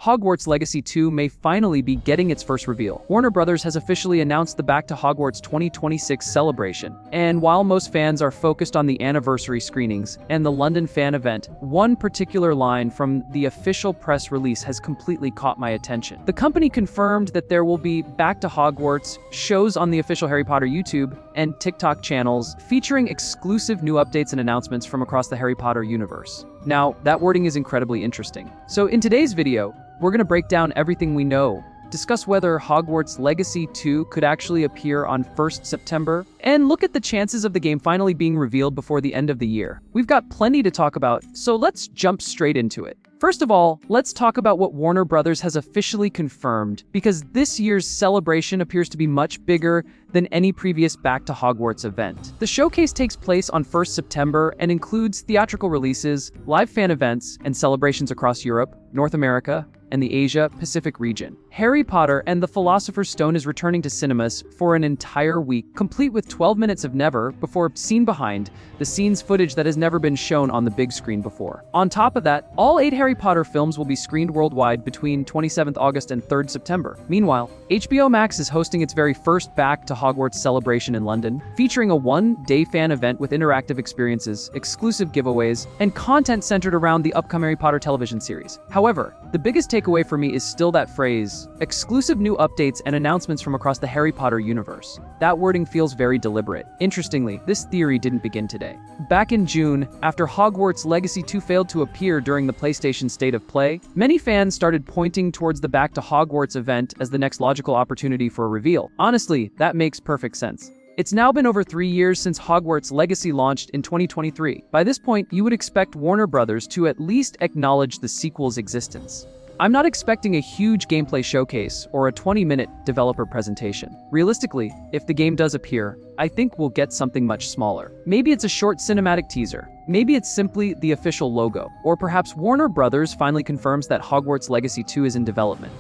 Hogwarts Legacy 2 may finally be getting its first reveal. Warner Bros. Has officially announced the Back to Hogwarts 2026 celebration. And while most fans are focused on the anniversary screenings and the London fan event, one particular line from the official press release has completely caught my attention. The company confirmed that there will be Back to Hogwarts shows on the official Harry Potter YouTube and TikTok channels featuring exclusive new updates and announcements from across the Harry Potter universe. Now, that wording is incredibly interesting. So in today's video, we're going to break down everything we know, discuss whether Hogwarts Legacy 2 could actually appear on 1st September, and look at the chances of the game finally being revealed before the end of the year. We've got plenty to talk about, so let's jump straight into it. First of all, let's talk about what Warner Bros. Has officially confirmed, because this year's celebration appears to be much bigger than any previous Back to Hogwarts event. The showcase takes place on 1st September and includes theatrical releases, live fan events, and celebrations across Europe, North America, and the Asia-Pacific region. Harry Potter and the Philosopher's Stone is returning to cinemas for an entire week, complete with 12 minutes of never before seen behind the scenes footage that has never been shown on the big screen before. On top of that, all 8 Harry Potter films will be screened worldwide between 27th August and 3rd September. Meanwhile, HBO Max is hosting its very first Back to Hogwarts celebration in London, featuring a one-day fan event with interactive experiences, exclusive giveaways, and content centered around the upcoming Harry Potter television series. However, the biggest takeaway for me is still that phrase, exclusive new updates and announcements from across the Harry Potter universe. That wording feels very deliberate. Interestingly, this theory didn't begin today. Back in June, after Hogwarts Legacy 2 failed to appear during the PlayStation State of Play, many fans started pointing towards the Back to Hogwarts event as the next logical opportunity for a reveal. Honestly, that makes perfect sense. It's now been over 3 years since Hogwarts Legacy launched in 2023. By this point, you would expect Warner Bros. To at least acknowledge the sequel's existence. I'm not expecting a huge gameplay showcase or a 20-minute developer presentation. Realistically, if the game does appear, I think we'll get something much smaller. Maybe it's a short cinematic teaser. Maybe it's simply the official logo. Or perhaps Warner Bros. Finally confirms that Hogwarts Legacy 2 is in development.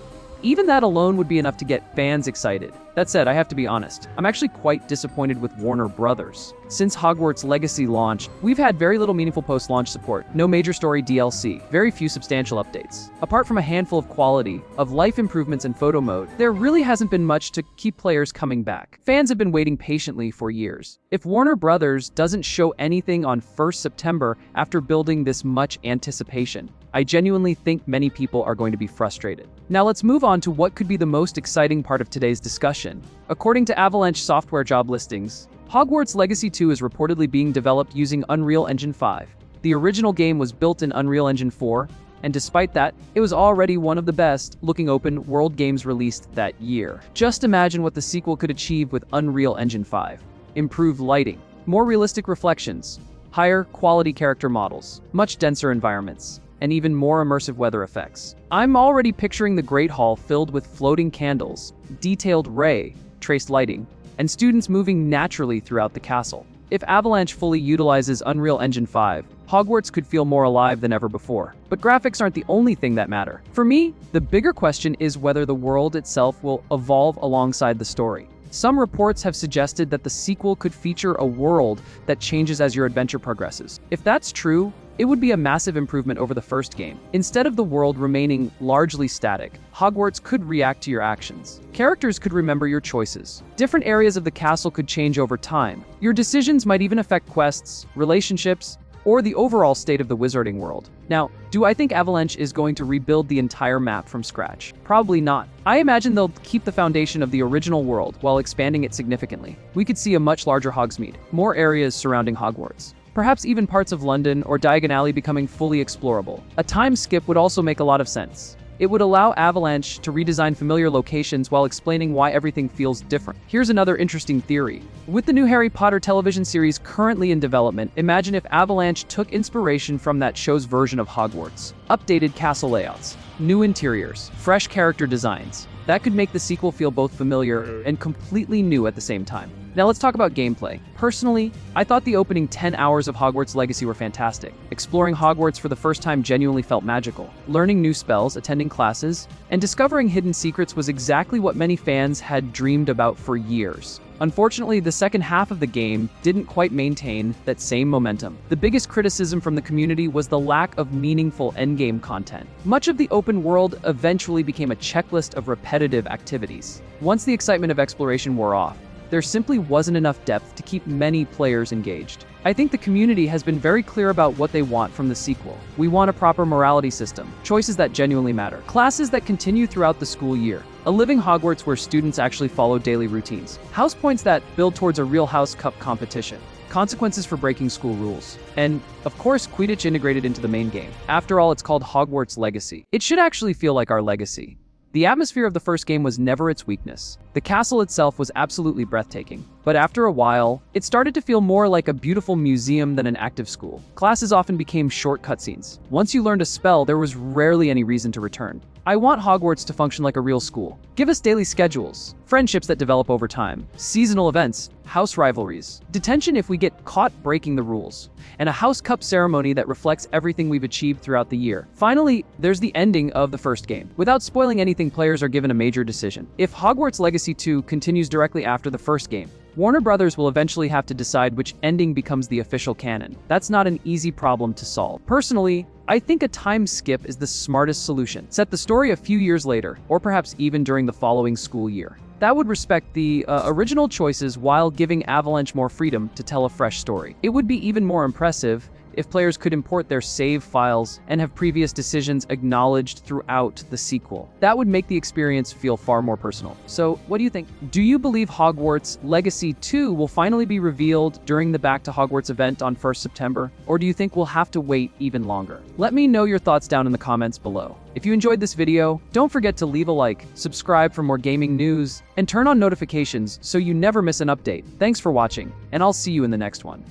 Even that alone would be enough to get fans excited. That said, I have to be honest, I'm actually quite disappointed with Warner Bros. Since Hogwarts Legacy launched, we've had very little meaningful post-launch support, no major story DLC, very few substantial updates. Apart from a handful of quality of life improvements in photo mode, there really hasn't been much to keep players coming back. Fans have been waiting patiently for years. If Warner Bros. Doesn't show anything on 1st September after building this much anticipation, I genuinely think many people are going to be frustrated. Now let's move on to what could be the most exciting part of today's discussion. According to Avalanche software job listings, Hogwarts Legacy 2 is reportedly being developed using Unreal Engine 5. The original game was built in Unreal Engine 4, and despite that, it was already one of the best-looking open-world games released that year. Just imagine what the sequel could achieve with Unreal Engine 5. Improved lighting, more realistic reflections, higher quality character models, much denser environments, and even more immersive weather effects. I'm already picturing the Great Hall filled with floating candles, detailed ray traced lighting, and students moving naturally throughout the castle. If Avalanche fully utilizes Unreal Engine 5, Hogwarts could feel more alive than ever before. But graphics aren't the only thing that matter. For me, the bigger question is whether the world itself will evolve alongside the story. Some reports have suggested that the sequel could feature a world that changes as your adventure progresses. If that's true, it would be a massive improvement over the first game. Instead of the world remaining largely static, Hogwarts could react to your actions. Characters could remember your choices. Different areas of the castle could change over time. Your decisions might even affect quests, relationships, or the overall state of the wizarding world. Now, do I think Avalanche is going to rebuild the entire map from scratch? Probably not. I imagine they'll keep the foundation of the original world while expanding it significantly. We could see a much larger Hogsmeade, more areas surrounding Hogwarts. Perhaps even parts of London or Diagon Alley becoming fully explorable. A time skip would also make a lot of sense. It would allow Avalanche to redesign familiar locations while explaining why everything feels different. Here's another interesting theory. With the new Harry Potter television series currently in development, imagine if Avalanche took inspiration from that show's version of Hogwarts. Updated castle layouts, new interiors, fresh character designs. That could make the sequel feel both familiar and completely new at the same time. Now let's talk about gameplay. Personally, I thought the opening 10 hours of Hogwarts Legacy were fantastic. Exploring Hogwarts for the first time genuinely felt magical. Learning new spells, attending classes, and discovering hidden secrets was exactly what many fans had dreamed about for years. Unfortunately, the second half of the game didn't quite maintain that same momentum. The biggest criticism from the community was the lack of meaningful endgame content. Much of the open world eventually became a checklist of repetitive activities. Once the excitement of exploration wore off, there simply wasn't enough depth to keep many players engaged. I think the community has been very clear about what they want from the sequel. We want a proper morality system, choices that genuinely matter, classes that continue throughout the school year, a living Hogwarts where students actually follow daily routines, house points that build towards a real House Cup competition, consequences for breaking school rules, and, of course, Quidditch integrated into the main game. After all, it's called Hogwarts Legacy. It should actually feel like our legacy. The atmosphere of the first game was never its weakness. The castle itself was absolutely breathtaking, but after a while, it started to feel more like a beautiful museum than an active school. Classes often became short cutscenes. Once you learned a spell, there was rarely any reason to return. I want Hogwarts to function like a real school. Give us daily schedules, friendships that develop over time, seasonal events, house rivalries, detention if we get caught breaking the rules, and a House Cup ceremony that reflects everything we've achieved throughout the year. Finally, there's the ending of the first game. Without spoiling anything, players are given a major decision. If Hogwarts Legacy 2 continues directly after the first game, Warner Brothers will eventually have to decide which ending becomes the official canon. That's not an easy problem to solve. Personally, I think a time skip is the smartest solution. Set the story a few years later, or perhaps even during the following school year. That would respect the original choices while giving Avalanche more freedom to tell a fresh story. It would be even more impressive if players could import their save files and have previous decisions acknowledged throughout the sequel. That would make the experience feel far more personal. So, what do you think? Do you believe Hogwarts Legacy 2 will finally be revealed during the Back to Hogwarts event on 1st September? Or do you think we'll have to wait even longer? Let me know your thoughts down in the comments below. If you enjoyed this video, don't forget to leave a like, subscribe for more gaming news, and turn on notifications so you never miss an update. Thanks for watching, and I'll see you in the next one.